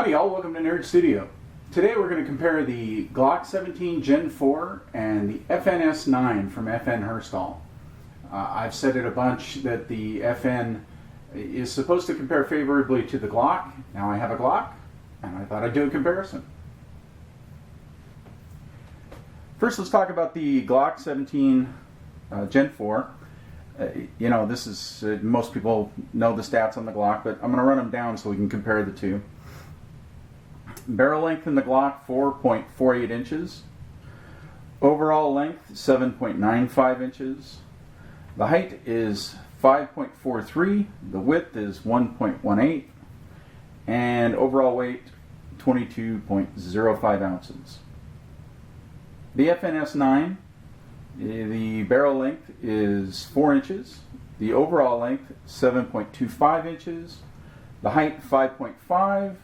Howdy y'all, welcome to Nerd Studio. Today we're going to compare the Glock 17 Gen 4 and the FNS 9 from FN Herstal. I've said it a bunch that the FN is supposed to compare favorably to the Glock. Now I have a Glock and I thought I'd do a comparison. First let's talk about the Glock 17 Gen 4. This is, most people know the stats on the Glock, but I'm going to run them down so we can compare the two. Barrel length in the Glock, 4.48 inches. Overall length, 7.95 inches. The height is 5.43. The width is 1.18. And overall weight, 22.05 ounces. The FNS 9, the barrel length is 4 inches. The overall length, 7.25 inches. The height, 5.5.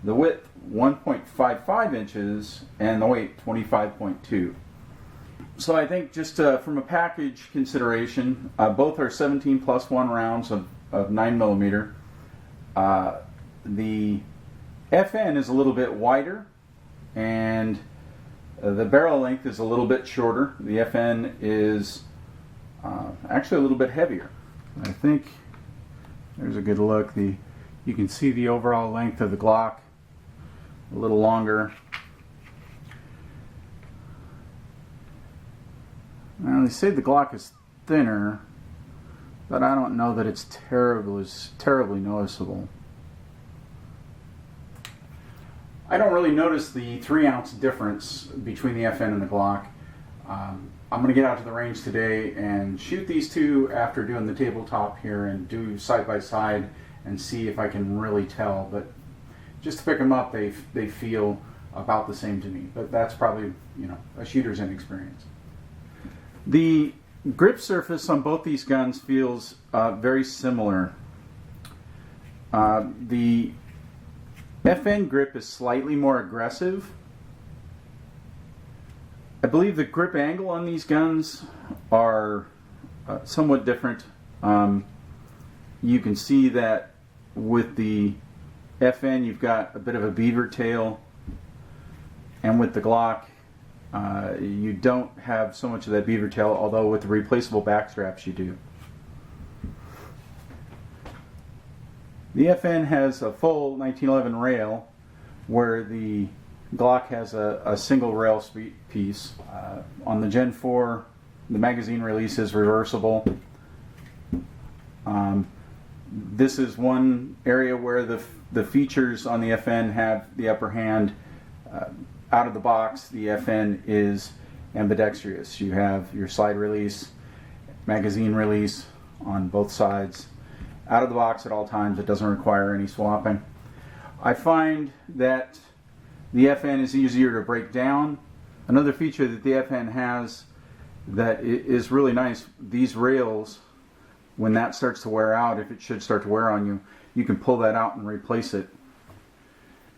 The width, 1.55 inches, and the weight, 25.2. So I think just from a package consideration, both are 17 plus 1 rounds of 9mm. The FN is a little bit wider, and the barrel length is a little bit shorter. The FN is actually a little bit heavier. I think there's a good look. You can see the overall length of the Glock. A little longer. Now they say the Glock is thinner, but I don't know that it's terribly noticeable. I don't really notice the 3-ounce difference between the FN and the Glock. I'm going to get out to the range today and shoot these two after doing the tabletop here and do side by side and see if I can really tell. But just to pick them up, they feel about the same to me. But that's probably, a shooter's inexperience. The grip surface on both these guns feels very similar. The FN grip is slightly more aggressive. I believe the grip angle on these guns are somewhat different. You can see that with the FN you've got a bit of a beaver tail, and with the Glock you don't have so much of that beaver tail, although with the replaceable back straps you do. The FN has a full 1911 rail, where the Glock has a single rail piece. On the Gen 4, the magazine release is reversible. This is one area where the features on the FN have the upper hand. Out of the box, the FN is ambidextrous. You have your slide release, magazine release on both sides. Out of the box at all times, it doesn't require any swapping. I find that the FN is easier to break down. Another feature that the FN has that is really nice, these rails, when that starts to wear out, if it should start to wear on you, you can pull that out and replace it.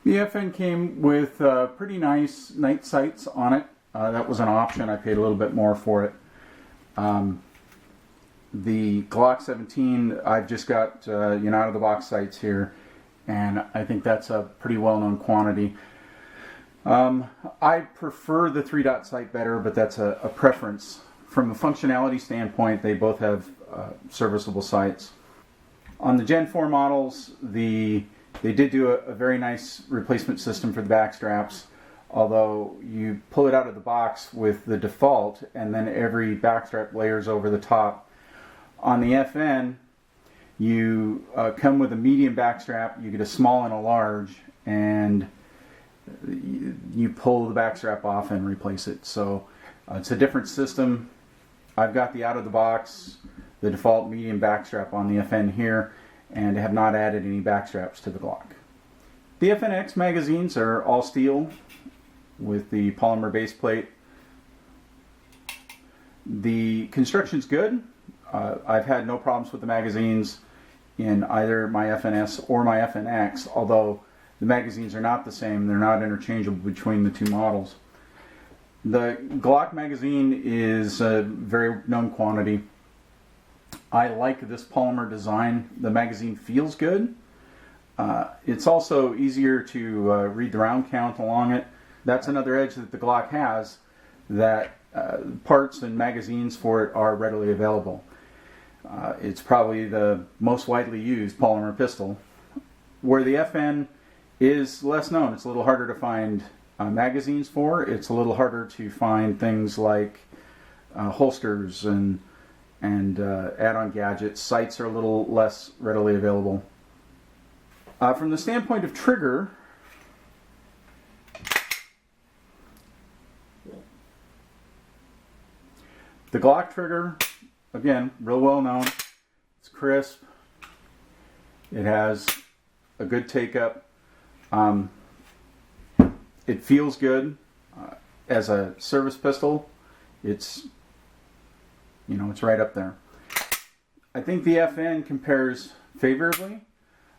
The FN came with pretty nice night sights on it. That was an option. I paid a little bit more for it. The Glock 17, I've just got out of the box sights here, and I think that's a pretty well-known quantity. I prefer the 3-dot sight better, but that's a preference. From a functionality standpoint, they both have serviceable sights. On the Gen 4 models, they did do a very nice replacement system for the back straps, although you pull it out of the box with the default and then every back strap layers over the top. On the FN, you come with a medium back strap, you get a small and a large, and you pull the back strap off and replace it. So it's a different system. I've got the out of the box, the default medium back strap on the FN here, and have not added any back straps to the Glock. The FNX magazines are all steel with the polymer base plate. The construction's good. I've had no problems with the magazines in either my FNS or my FNX, although the magazines are not the same. They're not interchangeable between the two models. The Glock magazine is a very known quantity. I like this polymer design. The magazine feels good. It's also easier to read the round count along it. That's another edge that the Glock has, that parts and magazines for it are readily available. It's probably the most widely used polymer pistol. Where the FN is less known, it's a little harder to find magazines for. It's a little harder to find things like holsters and add-on gadgets. Sights are a little less readily available. From the standpoint of trigger, the Glock trigger, again, real well known. It's crisp. It has a good take-up. It feels good. As a service pistol, it's right up there. I think the FN compares favorably,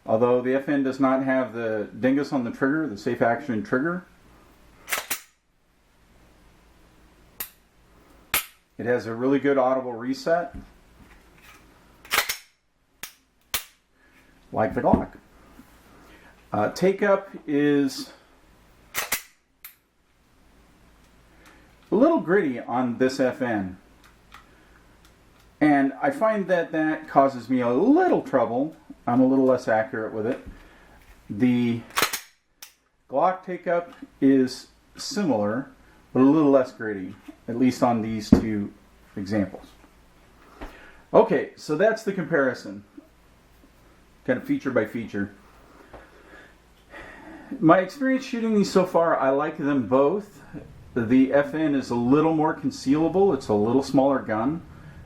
although the FN does not have the dingus on the trigger, the safe action trigger. It has a really good audible reset, like the Glock. Take-up is a little gritty on this FN. And I find that causes me a little trouble. I'm a little less accurate with it. The Glock take-up is similar, but a little less gritty, at least on these two examples. Okay, so that's the comparison, kind of feature by feature. My experience shooting these so far, I like them both. The FN is a little more concealable. It's a little smaller gun,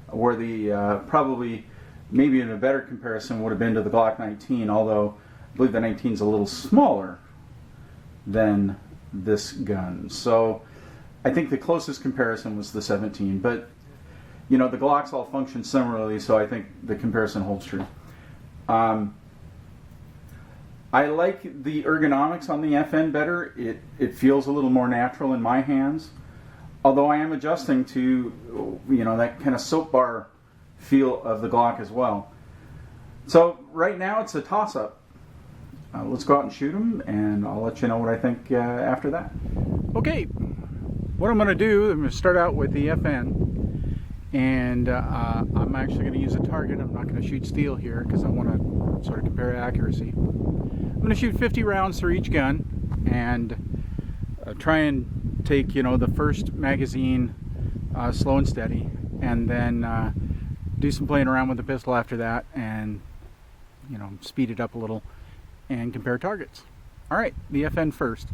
where the probably maybe in a better comparison would have been to the Glock 19, although I believe the 19 is a little smaller than this gun. So I think the closest comparison was the 17, but the Glocks all function similarly, so I think the comparison holds true. I like the ergonomics on the FN better. It feels a little more natural in my hands, although I am adjusting to that kind of soap bar feel of the Glock as well. So right now it's a toss-up. Let's go out and shoot them, and I'll let you know what I think after that. Okay, what I'm going to do, I'm going to start out with the FN, and I'm actually going to use a target. I'm not going to shoot steel here because I want to sort of compare accuracy. I'm going to shoot 50 rounds through each gun and try and take the first magazine slow and steady, and then do some playing around with the pistol after that, and speed it up a little and compare targets. All right, the FN first.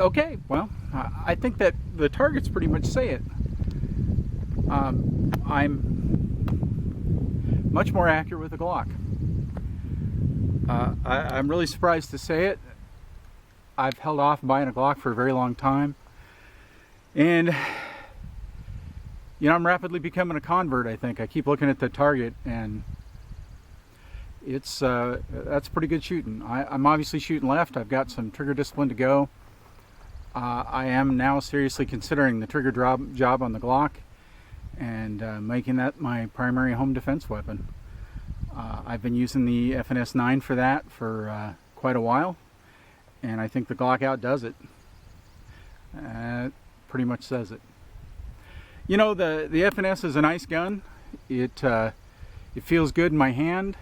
Okay, well, I think that the targets pretty much say it. I'm much more accurate with the Glock. I'm really surprised to say it. I've held off buying a Glock for a very long time, and I'm rapidly becoming a convert. I think I keep looking at the target, and it's that's pretty good shooting. I'm obviously shooting left. I've got some trigger discipline to go. I am now seriously considering the trigger job on the Glock and making that my primary home defense weapon. I've been using the FNS 9 for that for quite a while, and I think the Glock outdoes it. It pretty much says it. The FNS is a nice gun. It feels good in my hand.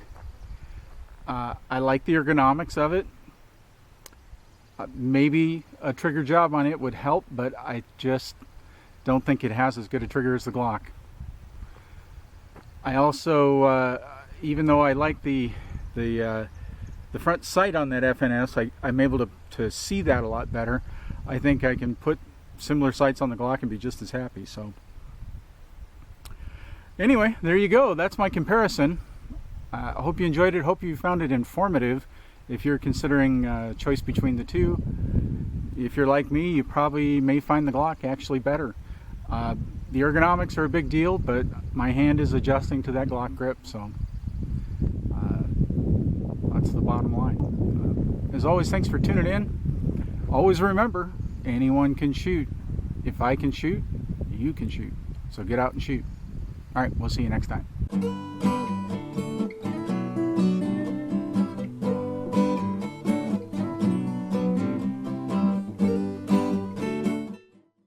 I like the ergonomics of it. Maybe a trigger job on it would help, but I just don't think it has as good a trigger as the Glock. I also, even though I like the front sight on that FNS, I'm able to see that a lot better. I think I can put similar sights on the Glock and be just as happy. So anyway, there you go. That's my comparison. I hope you enjoyed it. Hope you found it informative. If you're considering a choice between the two, if you're like me, you probably may find the Glock actually better. The ergonomics are a big deal, but my hand is adjusting to that Glock grip, so that's the bottom line. As always, thanks for tuning in. Always remember, anyone can shoot. If I can shoot, you can shoot. So get out and shoot. All right, we'll see you next time.